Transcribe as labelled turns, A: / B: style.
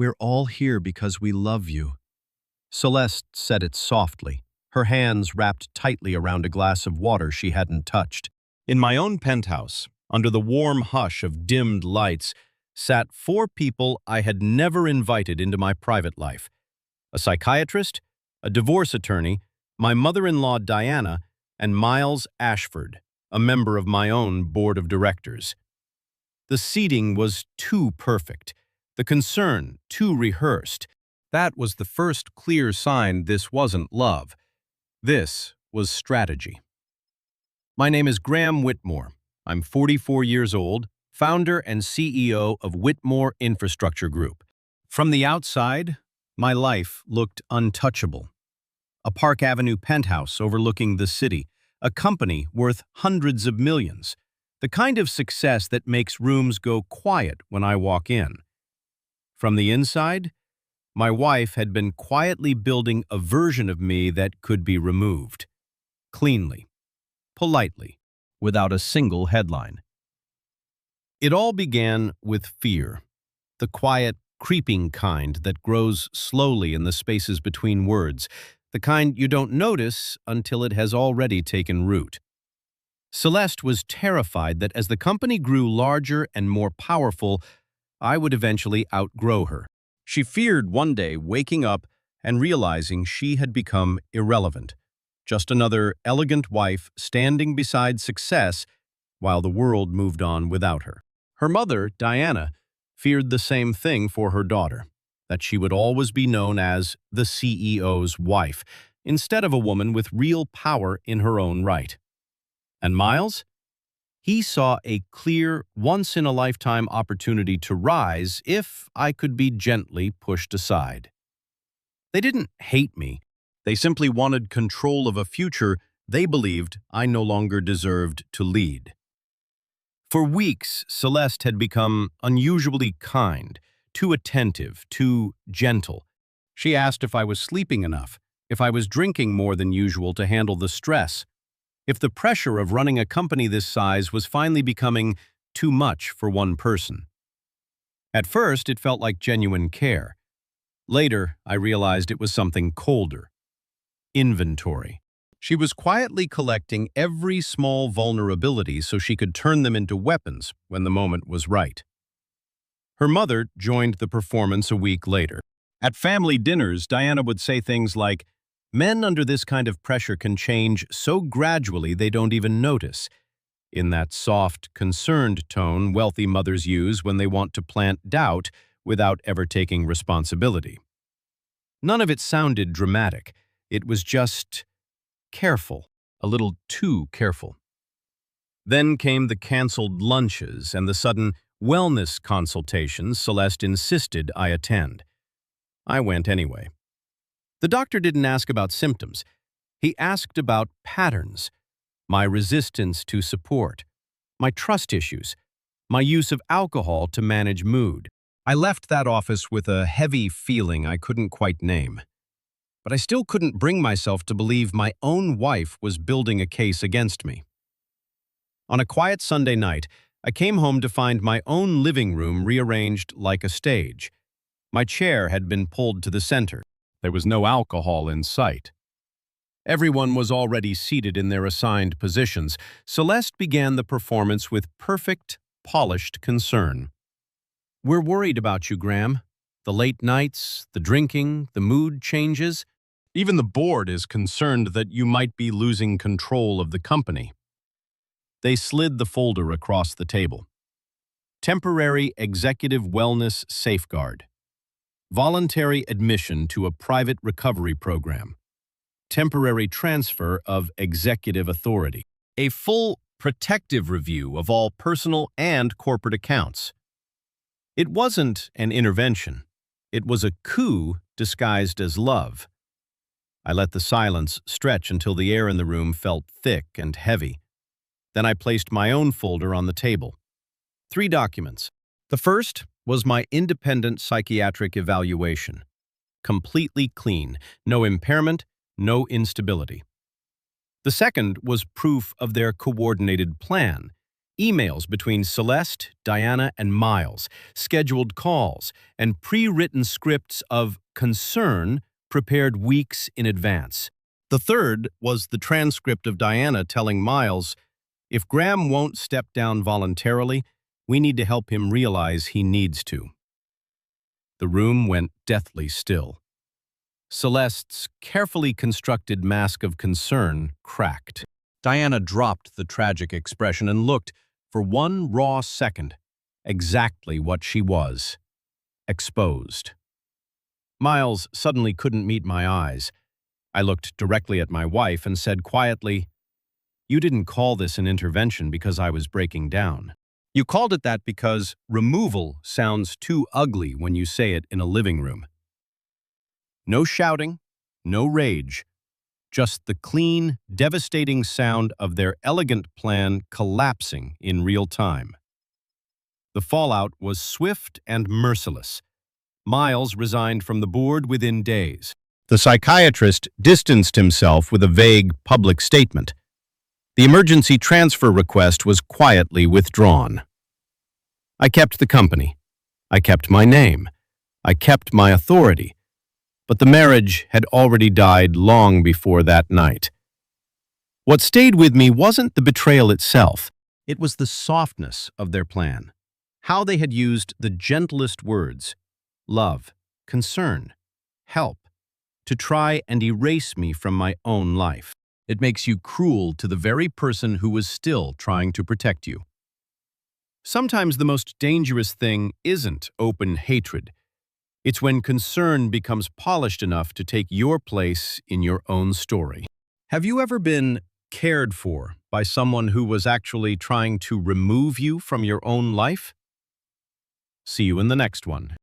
A: We're all here because we love you. Celeste said it softly, her hands wrapped tightly around a glass of water she hadn't touched. In my own penthouse, under the warm hush of dimmed lights, sat four people I had never invited into my private life: a psychiatrist, a divorce attorney, my mother-in-law Diana, and Miles Ashford, a member of my own board of directors. The seating was too perfect, the concern too rehearsed. That was the first clear sign this wasn't love. This was strategy. My name is Graham Whitmore. I'm 44 years old, founder and CEO of Whitmore Infrastructure Group. From the outside, my life looked untouchable. A Park Avenue penthouse overlooking the city, a company worth hundreds of millions, the kind of success that makes rooms go quiet when I walk in. From the inside, my wife had been quietly building a version of me that could be removed. Cleanly, politely, without a single headline. It all began with fear, the quiet, creeping kind that grows slowly in the spaces between words, the kind you don't notice until it has already taken root. Celeste was terrified that as the company grew larger and more powerful, I would eventually outgrow her. She feared one day waking up and realizing she had become irrelevant, just another elegant wife standing beside success while the world moved on without her. Her mother, Diana, feared the same thing for her daughter, that she would always be known as the CEO's wife, instead of a woman with real power in her own right. And Miles? He saw a clear, once-in-a-lifetime opportunity to rise if I could be gently pushed aside. They didn't hate me. They simply wanted control of a future they believed I no longer deserved to lead. For weeks, Celeste had become unusually kind, too attentive, too gentle. She asked if I was sleeping enough, if I was drinking more than usual to handle the stress, if the pressure of running a company this size was finally becoming too much for one person. At first, it felt like genuine care. Later, I realized it was something colder. Inventory. She was quietly collecting every small vulnerability so she could turn them into weapons when the moment was right. Her mother joined the performance a week later. At family dinners, Diana would say things like, "Men under this kind of pressure can change so gradually they don't even notice," in that soft, concerned tone wealthy mothers use when they want to plant doubt without ever taking responsibility. None of it sounded dramatic. It was just careful, a little too careful. Then came the canceled lunches and the sudden wellness consultations Celeste insisted I attend. I went anyway. The doctor didn't ask about symptoms. He asked about patterns, my resistance to support, my trust issues, my use of alcohol to manage mood. I left that office with a heavy feeling I couldn't quite name. But I still couldn't bring myself to believe my own wife was building a case against me. On a quiet Sunday night, I came home to find my own living room rearranged like a stage. My chair had been pulled to the center. There was no alcohol in sight. Everyone was already seated in their assigned positions. Celeste began the performance with perfect, polished concern. "We're worried about you, Graham. The late nights, the drinking, the mood changes. Even the board is concerned that you might be losing control of the company." They slid the folder across the table. Temporary Executive Wellness Safeguard. Voluntary admission to a private recovery program. Temporary transfer of executive authority. A full protective review of all personal and corporate accounts. It wasn't an intervention. It was a coup disguised as love. I let the silence stretch until the air in the room felt thick and heavy. Then I placed my own folder on the table. 3 documents. The first was my independent psychiatric evaluation. Completely clean, no impairment, no instability. The second was proof of their coordinated plan, Emails between Celeste, Diana, and Miles, scheduled calls, and pre-written scripts of concern prepared weeks in advance. The third was the transcript of Diana telling Miles, "If Graham won't step down voluntarily, we need to help him realize he needs to." The room went deathly still. Celeste's carefully constructed mask of concern cracked. Diana dropped the tragic expression and looked, for one raw second, exactly what she was: exposed. Miles suddenly couldn't meet my eyes. I looked directly at my wife and said quietly, "You didn't call this an intervention because I was breaking down. You called it that because removal sounds too ugly when you say it in a living room." No shouting, no rage, just the clean, devastating sound of their elegant plan collapsing in real time. The fallout was swift and merciless. Miles resigned from the board within days. The psychiatrist distanced himself with a vague public statement. The emergency transfer request was quietly withdrawn. I kept the company. I kept my name. I kept my authority. But the marriage had already died long before that night. What stayed with me wasn't the betrayal itself. It was the softness of their plan. How they had used the gentlest words, love, concern, help, to try and erase me from my own life. It makes you cruel to the very person who was still trying to protect you. Sometimes the most dangerous thing isn't open hatred. It's when concern becomes polished enough to take your place in your own story. Have you ever been cared for by someone who was actually trying to remove you from your own life? See you in the next one.